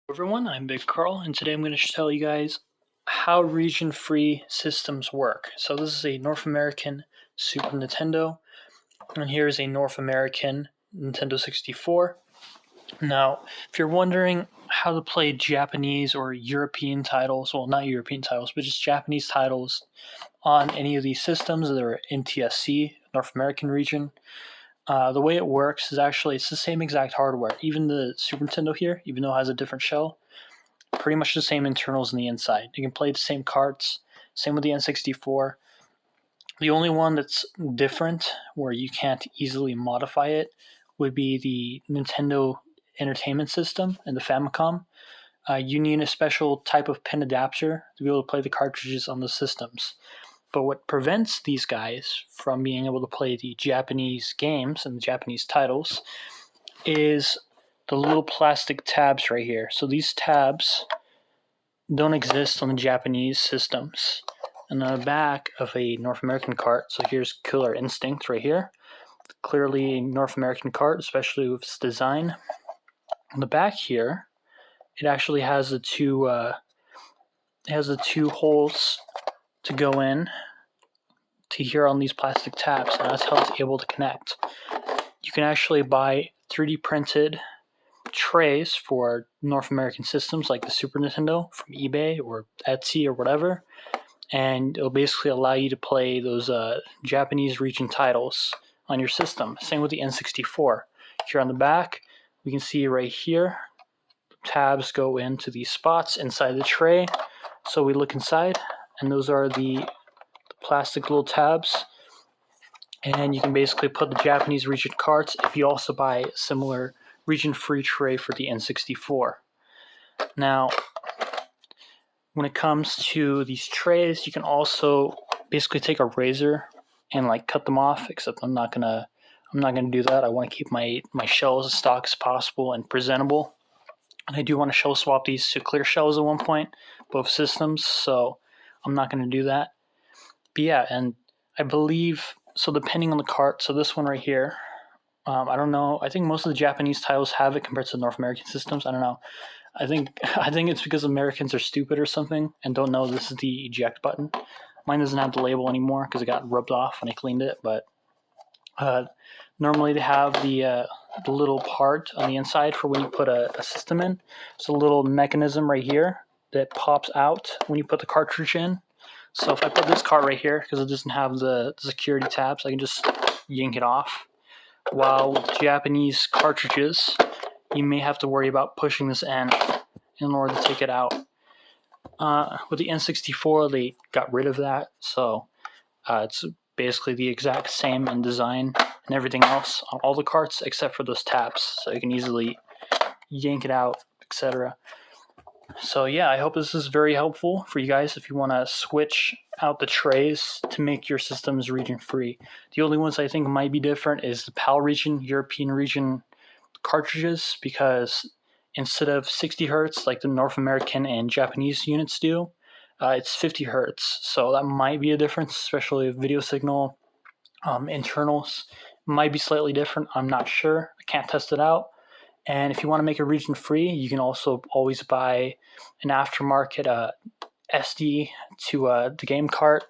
Everyone, I'm Big Carl, and today I'm going to tell you guys how region-free systems work. So this is a North American Super Nintendo, and here is a North American Nintendo 64. Now, if you're wondering how to play Japanese or European titles, well, not European titles, but just Japanese titles on any of these systems that are NTSC, North American region, the way it works is actually it's the same exact hardware. Even the Super Nintendo here, even though it has a different shell, pretty much the same internals on the inside. You can play the same carts. Same with the N64. The only one that's different, where you can't easily modify it, would be the Nintendo Entertainment System and the Famicom. You need a special type of pin adapter to be able to play the cartridges on the systems. But what prevents these guys from being able to play the Japanese games and the Japanese titles is the little plastic tabs right here. So these tabs don't exist on the Japanese systems. And on the back of a North American cart, so here's Killer Instinct right here. Clearly a North American cart, especially with its design. On the back here, it actually has the two holes to go in to here on these plastic tabs, and that's how it's able to connect. You can actually buy 3D printed trays for North American systems like the Super Nintendo from eBay or Etsy or whatever, and it'll basically allow you to play those Japanese region titles on your system. Same with the N64. Here on the back, we can see right here, tabs go into these spots inside the tray. So we look inside, and those are the plastic little tabs. And you can basically put the Japanese region carts if you also buy a similar region-free tray for the N64. Now, when it comes to these trays, you can also basically take a razor and cut them off, except I'm not gonna do that. I want to keep my shells as stock as possible and presentable. And I do want to shell swap these to clear shells at one point, both systems, so I'm not going to do that. But yeah, and I believe, so depending on the cart, so this one right here, I don't know, I think most of the Japanese titles have it compared to the North American systems. I don't know. I think it's because Americans are stupid or something and don't know this is the eject button. Mine doesn't have the label anymore because it got rubbed off when I cleaned it, but normally they have the little part on the inside for when you put a system in. It's a little mechanism right here that pops out when you put the cartridge in. So if I put this cart right here, because it doesn't have the security tabs, I can just yank it off. While with Japanese cartridges, you may have to worry about pushing this in order to take it out. With the N64, they got rid of that, so it's basically the exact same in design and everything else on all the carts except for those tabs, so you can easily yank it out, etc. So yeah, I hope this is very helpful for you guys if you want to switch out the trays to make your systems region free. The only ones I think might be different is the PAL region, European region cartridges, because instead of 60 hertz like the North American and Japanese units do, it's 50 hertz. So that might be a difference, especially if video signal internals might be slightly different. I'm not sure. I can't test it out. And if you want to make a region free, you can also always buy an aftermarket SD to the game cart.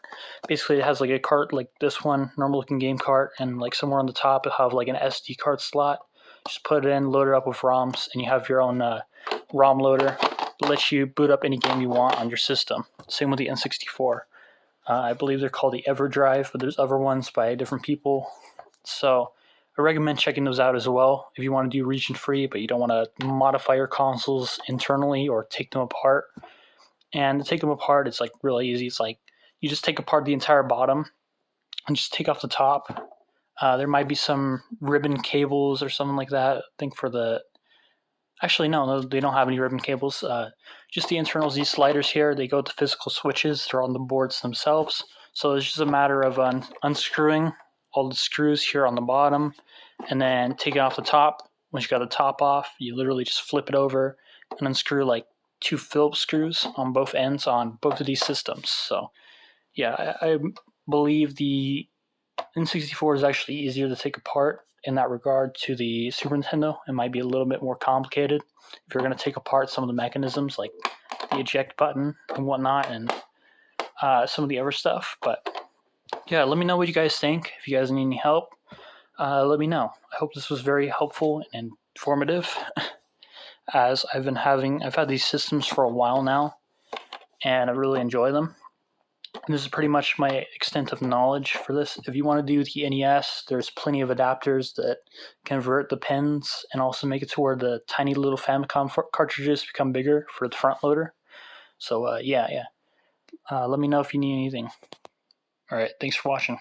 Basically, it has a cart like this one, normal looking game cart, and somewhere on the top it'll have an SD card slot. Just put it in, load it up with ROMs, and you have your own ROM loader that lets you boot up any game you want on your system. Same with the N64. I believe they're called the Everdrive, but there's other ones by different people. So I recommend checking those out as well if you want to do region free, but you don't want to modify your consoles internally or take them apart. And to take them apart, it's really easy. It's you just take apart the entire bottom and just take off the top. There might be some ribbon cables or something like that. I think for the... Actually, no, they don't have any ribbon cables. Just the internals, these sliders here, they go to physical switches. They're on the boards themselves. So it's just a matter of unscrewing all the screws here on the bottom and then taking off the top. Once you got the top off, you literally just flip it over and unscrew 2 Phillips screws on both ends on both of these systems. So yeah, I believe the N64 is actually easier to take apart in that regard to the Super Nintendo. It might be a little bit more complicated if you're going to take apart some of the mechanisms like the eject button and whatnot, and some of the other stuff. But yeah, let me know what you guys think. If you guys need any help, let me know. I hope this was very helpful and informative, as I've had these systems for a while now, and I really enjoy them. And this is pretty much my extent of knowledge for this. If you want to do the NES, there's plenty of adapters that convert the pins and also make it to where the tiny little Famicom cartridges become bigger for the front loader. So yeah. Let me know if you need anything. All right, thanks for watching.